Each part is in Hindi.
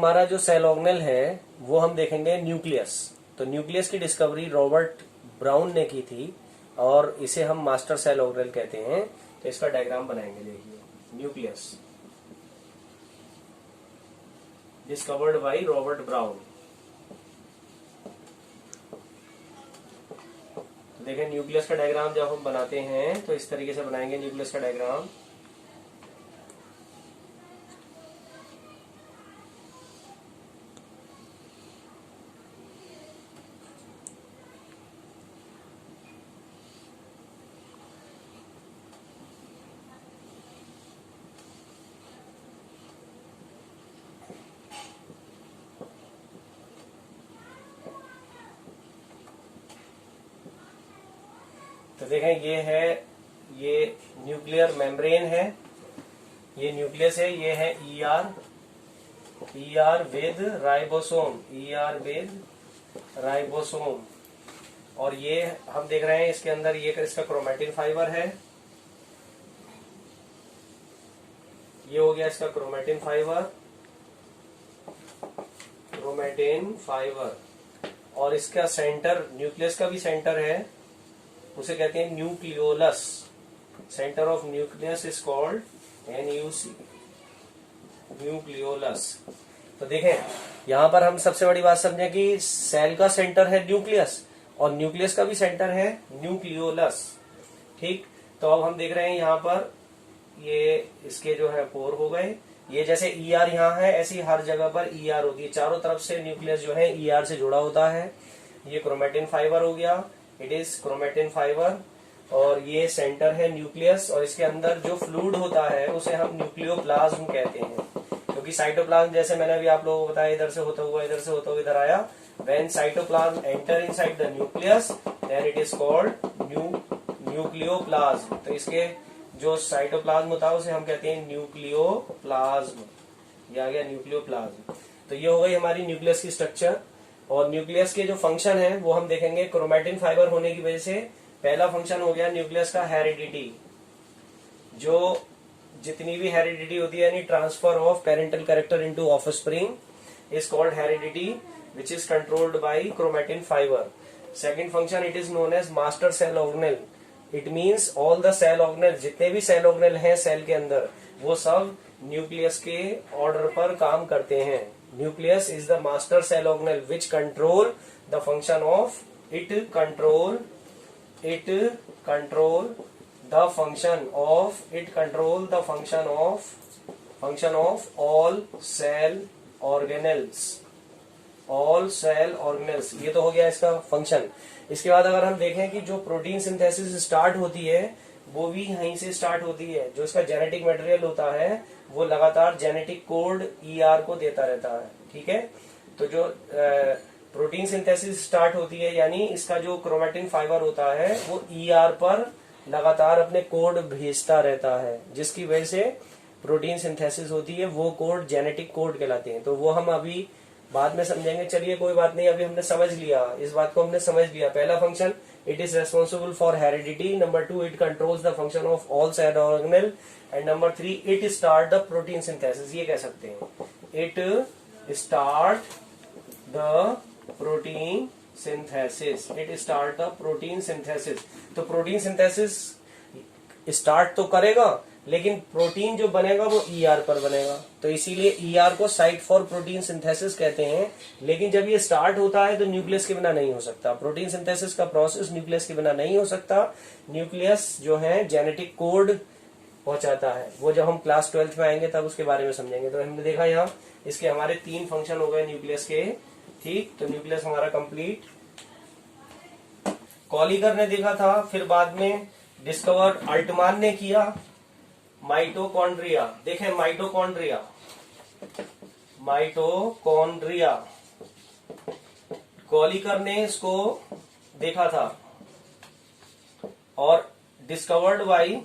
हमारा जो सेल ऑर्गेनेल है वो हम देखेंगे न्यूक्लियस। तो न्यूक्लियस की डिस्कवरी रॉबर्ट ब्राउन ने की थी और इसे हम मास्टर सेल ऑर्गेनेल कहते हैं। तो इसका डायग्राम बनाएंगे, देखिए nucleus discovered by Robert brown. तो देखें न्यूक्लियस का डायग्राम जब हम बनाते हैं तो इस तरीके से बनाएंगे न्यूक्लियस का डायग्राम। तो देखें ये न्यूक्लियर मेम्ब्रेन है, ये न्यूक्लियस है, ये है ईआर विद राइबोसोम। और ये हम देख रहे हैं इसके अंदर ये इसका क्रोमैटिन फाइबर है, ये हो गया इसका क्रोमैटिन फाइबर। और इसका सेंटर, न्यूक्लियस का भी सेंटर है, उसे कहते हैं nucleolus. Centre of nucleus is called NUC, nucleolus. तो देखें यहां पर हम सबसे बड़ी बात समझें कि सेल का सेंटर है न्यूक्लियस और न्यूक्लियस का भी सेंटर है न्यूक्लियोलस। ठीक, तो अब हम देख रहे हैं यहाँ पर ये इसके जो है पोर हो गए। ये जैसे ER यहाँ है, ऐसी हर जगह पर ER होती है, चारों तरफ से न्यूक्लियस जो है ER से जुड़ा होता है। ये क्रोमैटिन फाइबर हो गया, इट इज क्रोमैटिन फाइबर। और ये सेंटर है न्यूक्लियस और इसके अंदर जो फ्लूइड होता है उसे हम न्यूक्लियोप्लाज्म कहते हैं। क्योंकि साइटोप्लाज्म जैसे मैंने अभी आप लोगों को बताया, इधर से होता हुआ इधर आया। When cytoplasm enter inside the nucleus then it is called nucleoplasm. तो इसके जो साइटोप्लाज्म होता है उसे हम कहते हैं न्यूक्लियोप्लाज्म। ये आ गया न्यूक्लियोप्लाज्म। तो ये हो गई हमारी न्यूक्लियस की स्ट्रक्चर। और न्यूक्लियस के जो फंक्शन है वो हम देखेंगे। क्रोमैटिन फाइबर होने की वजह से पहला फंक्शन हो गया न्यूक्लियस का हेरिडिटी। जो जितनी भी हेरिडिटी होती है यानी transfer of parental character into offspring is called heredity which is controlled by chromatin fibre. Second function it is known as master cell organelle. It means all the cell organelle, जितने भी सेल ऑर्गेनेल हैं सेल के अंदर, वो सब न्यूक्लियस के ऑर्डर पर काम करते हैं। Nucleus is the master cell organelle which control the function of it control the function of all cell organelles। ये तो हो गया इसका फंक्शन। इसके बाद अगर हम देखें कि जो प्रोटीन सिंथेसिस स्टार्ट होती है वो भी यहीं से स्टार्ट होती है। जो इसका जेनेटिक मटेरियल होता है वो लगातार जेनेटिक कोड ER को देता रहता है। ठीक है, तो जो प्रोटीन सिंथेसिस स्टार्ट होती है यानी इसका जो क्रोमैटिन फाइबर होता है वो ER पर लगातार अपने कोड भेजता रहता है, जिसकी वजह से प्रोटीन सिंथेसिस होती है। वो कोड जेनेटिक कोड कहलाते हैं। तो वो हम अभी बाद में समझेंगे। चलिए कोई बात नहीं, अभी हमने समझ लिया, इस बात को हमने समझ लिया। पहला function it is responsible for heredity. Number 2 it controls the function of all cell organelle. And number 3 it start the protein synthesis. ये कह सकते हैं it start the protein synthesis. तो प्रोटीन सिंथेसिस स्टार्ट तो करेगा लेकिन प्रोटीन जो बनेगा वो ER पर बनेगा। तो इसीलिए ER को साइट फॉर प्रोटीन सिंथेसिस कहते हैं। लेकिन जब ये स्टार्ट होता है तो न्यूक्लियस के बिना नहीं हो सकता। प्रोटीन सिंथेसिस का प्रोसेस न्यूक्लियस के बिना नहीं हो सकता। न्यूक्लियस जो है जेनेटिक कोड पहुंचाता है। वो जब हम क्लास 12th में आएंगे तब उसके बारे में समझेंगे। तो हमने देखा यहाँ इसके हमारे 3 फंक्शन हो गए न्यूक्लियस के। ठीक, तो न्यूक्लियस हमारा कंप्लीट। कॉलिगर ने देखा था, फिर बाद में डिस्कवर अल्टमान ने किया माइटोकॉन्ड्रिया। देखें माइटोकॉन्ड्रिया कॉलिकर ने इसको देखा था और discovered by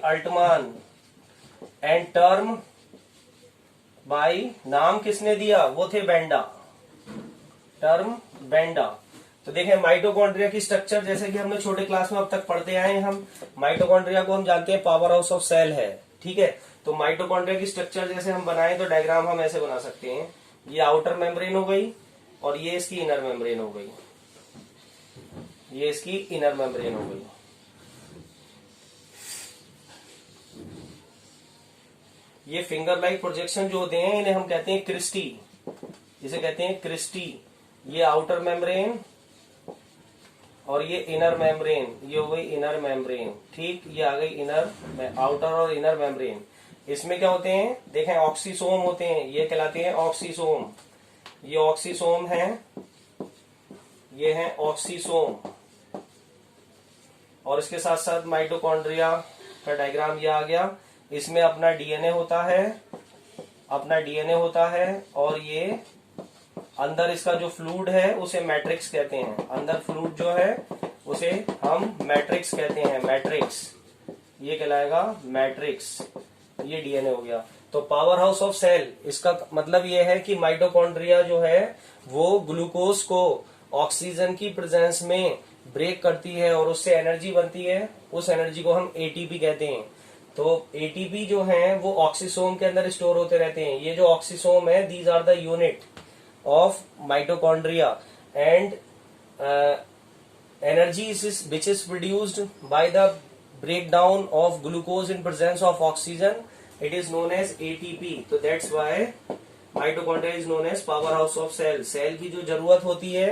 Altmann and term by, नाम किसने दिया, वो थे बेंडा। तो देखें माइटोकॉन्ड्रिया की स्ट्रक्चर जैसे कि हमने छोटे क्लास में अब तक पढ़ते आए हैं। हम माइटोकॉन्ड्रिया को हम जानते हैं पावर हाउस ऑफ सेल है। ठीक है। तो माइटोकॉन्ड्रिया की स्ट्रक्चर जैसे हम बनाए तो डायग्राम हम ऐसे बना सकते हैं, ये आउटर मेम्ब्रेन हो गई और ये इसकी इनर मेम्ब्रेन हो गई, ये इसकी इनर मेम्ब्रेन हो गई। ये फिंगर लाइक प्रोजेक्शन जो होते हैं इन्हें हम कहते हैं क्रिस्टी, इसे कहते हैं क्रिस्टी। ये आउटर मेम्ब्रेन और ये इनर मेम्ब्रेन, ये हो गई इनर मेम्ब्रेन, ठीक। ये आ गई इनर, आउटर और इनर मेम्ब्रेन। इसमें क्या होते हैं, देखें ऑक्सीसोम होते हैं, ये कहलाते हैं ऑक्सीसोम, ये ऑक्सीसोम है, ये है ऑक्सीसोम। और इसके साथ साथ माइटोकॉन्ड्रिया का डायग्राम ये आ गया। इसमें अपना डीएनए होता है, अपना डीएनए होता है, और ये अंदर इसका जो फ्लूइड है उसे मैट्रिक्स कहते हैं, अंदर फ्लूइड जो है उसे हम मैट्रिक्स कहते हैं, मैट्रिक्स, ये कहलाएगा मैट्रिक्स। ये डीएनए हो गया। तो पावर हाउस ऑफ सेल, इसका मतलब ये है कि माइटोकॉन्ड्रिया जो है वो ग्लूकोज को ऑक्सीजन की प्रेजेंस में ब्रेक करती है और उससे एनर्जी बनती है, उस एनर्जी को हम एटीपी कहते हैं। तो एटीपी जो है वो ऑक्सीसोम के अंदर स्टोर होते रहते हैं। ये जो ऑक्सीसोम है, these are the unit of mitochondria, and energy which is produced by the breakdown of glucose in presence of oxygen, it is known as ATP. तो that's why mitochondria is known as power house of cell. Cell की जो जरूरत होती है,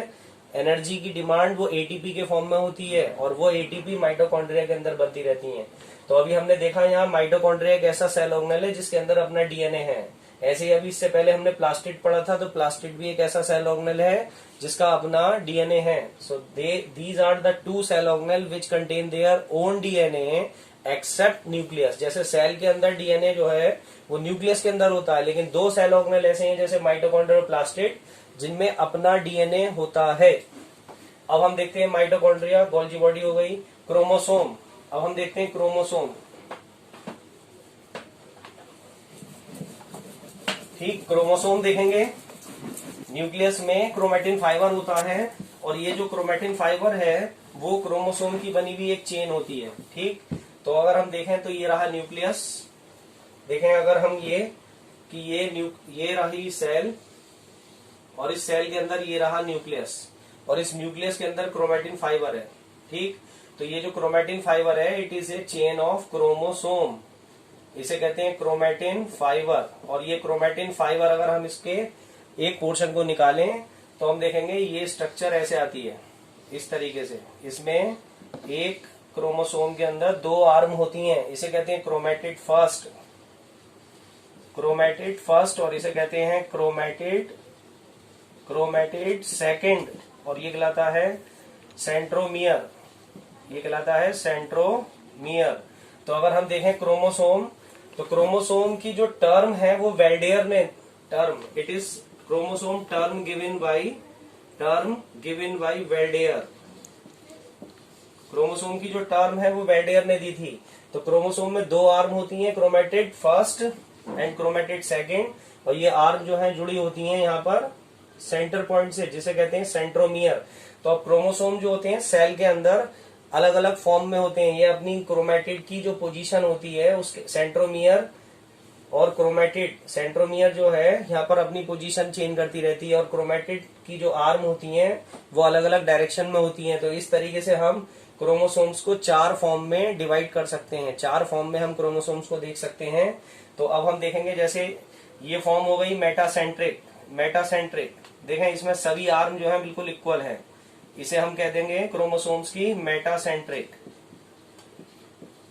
एनर्जी की डिमांड, वो एटीपी के फॉर्म में होती है और वो एटीपी माइटोकॉन्ड्रिया के अंदर बनती रहती है। तो अभी हमने देखा यहाँ माइटोकॉन्ड्रिया एक ऐसा सेल ऑर्गेनेल है जिसके अंदर अपना डीएनए है। ऐसे ही अभी इससे पहले हमने प्लास्टिड पढ़ा था, तो प्लास्टिड भी एक ऐसा सेल ऑर्गेनेल है जिसका अपना डीएनए है। So these are the two cell organelle which contain their own DNA except nucleus. जैसे सेल के अंदर डीएनए जो है वो न्यूक्लियस के अंदर होता है, लेकिन दो सेल ऑर्गेनेल ऐसे हैं जैसे माइटोकॉन्ड्रिया और प्लास्टिड जिनमें अपना डीएनए होता है। अब हम देखते हैं माइटोकॉन्ड्रिया, गोल्जी बॉडी हो गई, क्रोमोसोम। अब हम देखते हैं क्रोमोसोम, ठीक। क्रोमोसोम देखेंगे, न्यूक्लियस में क्रोमैटिन फाइबर होता है और ये जो क्रोमैटिन फाइबर है वो क्रोमोसोम की बनी हुई एक चेन होती है, ठीक। तो अगर हम देखें तो ये रहा न्यूक्लियस, देखें अगर हम कि ये रही सेल और इस सेल के अंदर ये रहा न्यूक्लियस और इस न्यूक्लियस के अंदर क्रोमैटिन फाइबर है, ठीक। तो ये जो क्रोमैटिन फाइबर है it is a chain of chromosome, इसे कहते हैं क्रोमैटिन फाइबर। और ये क्रोमैटिन फाइबर अगर हम इसके एक पोर्शन को निकालें तो हम देखेंगे ये स्ट्रक्चर ऐसे आती है इस तरीके से। इसमें एक क्रोमोसोम के अंदर दो आर्म होती हैं, इसे कहते हैं क्रोमैटिड फर्स्ट, क्रोमैटिड फर्स्ट, और इसे कहते हैं क्रोमैटिड सेकंड, और ये कहलाता है सेंट्रोमियर, ये कहलाता है सेंट्रोमियर। तो अगर हम देखें क्रोमोसोम, तो क्रोमोसोम की जो टर्म है वो वेल्डेयर ने term, it is chromosome term given by Waldeyer. Chromosome की जो टर्म है वो वेल्डेयर ने दी थी। तो क्रोमोसोम में दो आर्म होती हैं, chromatid first and chromatid second, और ये आर्म जो है जुड़ी होती हैं यहाँ पर सेंटर पॉइंट से, जिसे कहते हैं सेंट्रोमियर। तो अब क्रोमोसोम जो होते हैं सेल के अंदर अलग अलग फॉर्म में होते हैं, ये अपनी क्रोमैटिड की जो पोजीशन होती है उसके सेंट्रोमियर और क्रोमैटिड, सेंट्रोमियर जो है यहाँ पर अपनी पोजीशन चेंज करती रहती है और क्रोमैटिड की जो आर्म होती हैं वो अलग अलग डायरेक्शन में होती हैं। तो इस तरीके से हम क्रोमोसोम्स को चार फॉर्म में डिवाइड कर सकते हैं, चार फॉर्म में हम क्रोमोसोम्स को देख सकते हैं। तो अब हम देखेंगे जैसे ये फॉर्म हो गई मेटासेंट्रिक, देखें इसमें सभी आर्म जो है बिल्कुल इक्वल है, इसे हम कह देंगे क्रोमोसोम्स की मेटासेंट्रिक,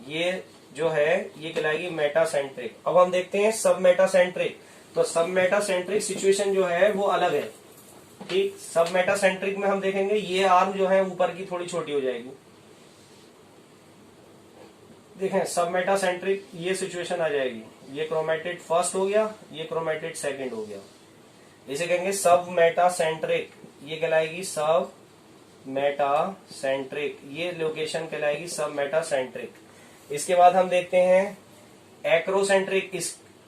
ये जो है ये कहलाएगी मेटासेंट्रिक। अब हम देखते हैं सब मेटासेंट्रिक। तो सब मेटासेंट्रिक सिचुएशन जो है वो अलग है, ठीक। सब मेटासेंट्रिक में हम देखेंगे ये आर्म जो है ऊपर की थोड़ी छोटी हो जाएगी, देखें सब मेटासेंट्रिक ये सिचुएशन आ जाएगी, ये क्रोमैटिड फर्स्ट हो गया, ये क्रोमैटिड सेकंड हो गया, इसे कहेंगे सब मेटासेंट्रिक, ये कहलाएगी सब मेटासेंट्रिक, ये लोकेशन कहलाएगी सब मेटासेंट्रिक। इसके बाद हम देखते हैं एक्रोसेंट्रिक,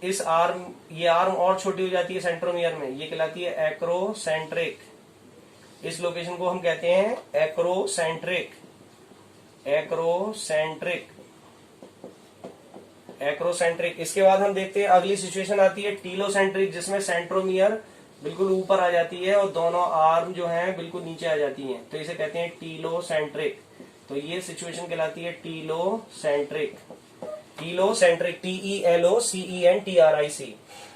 इस आर्म, ये आर्म और छोटी हो जाती है सेंट्रोमियर में, ये कहलाती है एक्रोसेंट्रिक, इस लोकेशन को हम कहते हैं एक्रोसेंट्रिक। एक्रोसेंट्रिक। इसके बाद हम देखते हैं अगली सिचुएशन आती है टीलोसेंट्रिक, जिसमें सेंट्रोमियर बिल्कुल ऊपर आ जाती है और दोनों आर्म जो हैं बिल्कुल नीचे आ जाती हैं, तो इसे कहते हैं टीलोसेंट्रिक। तो ये सिचुएशन कहलाती है टीलोसेंट्रिक। Telocentric, TELOCENTRIC।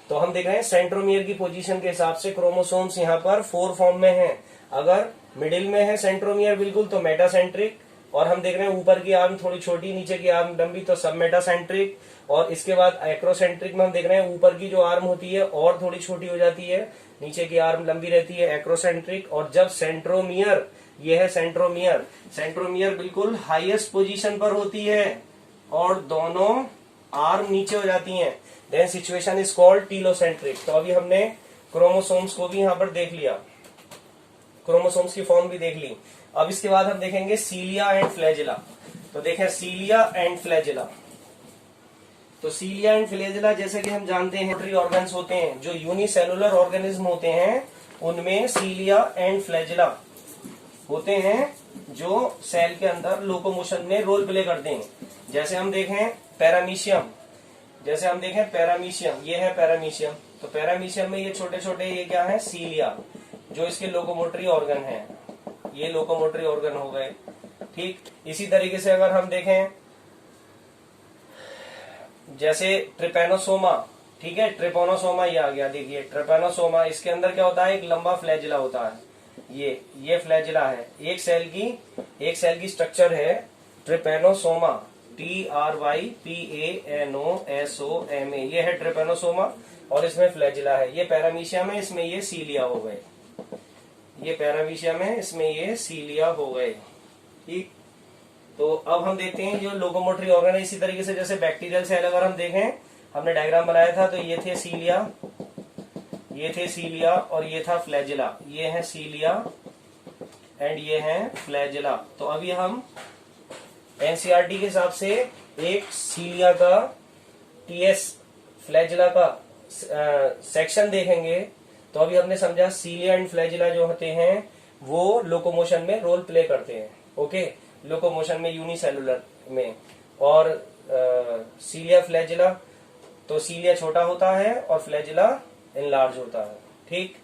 तो हम देख रहे हैं सेंट्रोमियर की पोजीशन के हिसाब से क्रोमोसोम्स यहाँ पर 4 फॉर्म में हैं। अगर मिडिल में है सेंट्रोमियर बिल्कुल तो मेटासेंट्रिक, और हम देख रहे हैं ऊपर की आर्म थोड़ी छोटी नीचे की आर्म लंबी तो सब मेटासेंट्रिक। और इसके बाद एक्रोसेंट्रिक में हम देख रहे हैं ऊपर की जो आर्म होती है और थोड़ी छोटी हो जाती है, नीचे की आर्म लंबी रहती है, एक्रोसेंट्रिक। और जब सेंट्रोमियर, ये है सेंट्रोमियर, सेंट्रोमियर बिल्कुल हाईएस्ट पोजीशन पर होती है और दोनों आर्म नीचे हो जाती हैं, then situation is called telocentric. तो अभी हमने क्रोमोसोम्स को भी यहाँ पर देख लिया, क्रोमोसोम्स की फॉर्म भी देख ली। अब इसके बाद हम देखेंगे सीलिया एंड फ्लैजिला। तो देखें सीलिया एंड फ्लैजिला। तो सीलिया एंड फ्लैजिला जैसे कि हम जानते हैं मोटरी ऑर्गन्स होते हैं, जो यूनिसेलुलर ऑर्गेनिज्म होते हैं उनमें सीलिया एंड फ्लैजिला होते हैं, जो सेल के अंदर लोकोमोशन में रोल प्ले करते हैं। जैसे हम देखें पैरामीशियम, ये है पैरामीशियम। तो पैरामीशियम में ये छोटे छोटे ये क्या है, सीलिया, जो इसके लोकोमोटरी ऑर्गन है, ये लोकोमोटरी ऑर्गन हो गए। ठीक इसी तरीके से अगर हम देखें जैसे ट्रिपेनोसोमा, ठीक है, ट्रिपोनोसोमा ये आ गया, देखिए ट्रिपेनोसोमा, इसके अंदर क्या होता है, एक लंबा फ्लैजिला होता है, ये फ्लैजिला है। एक सेल की स्ट्रक्चर है ट्रिपेनोसोमा, TRYPANOSOMA, ये है ट्रिपेनोसोमा और इसमें फ्लैजिला है। ये पैरामीशियम है, इसमें ये सीलिया हो गए, ये पैरामीशियम है, इसमें ये सीलिया हो गए। ठीक, तो अब हम देखते हैं जो लोकोमोटरी ऑर्गन है। इसी तरीके से जैसे बैक्टीरियल सेल अगर हम देखें, हमने डायग्राम बनाया था, तो ये थे सीलिया और ये था फ्लैजिला, ये है सीलिया एंड ये है फ्लैजिला। तो अभी हम एनसीईआरटी के हिसाब से एक सीलिया का TS फ्लैजिला का सेक्शन देखेंगे। तो अभी हमने समझा सीलिया एंड फ्लैजिला जो होते हैं वो लोकोमोशन में रोल प्ले करते हैं, ओके, लोकोमोशन में यूनिसेलुलर में। और सीलिया फ्लैजिला, तो सीलिया छोटा होता है और फ्लैजिला इनलार्ज होता है। ठीक।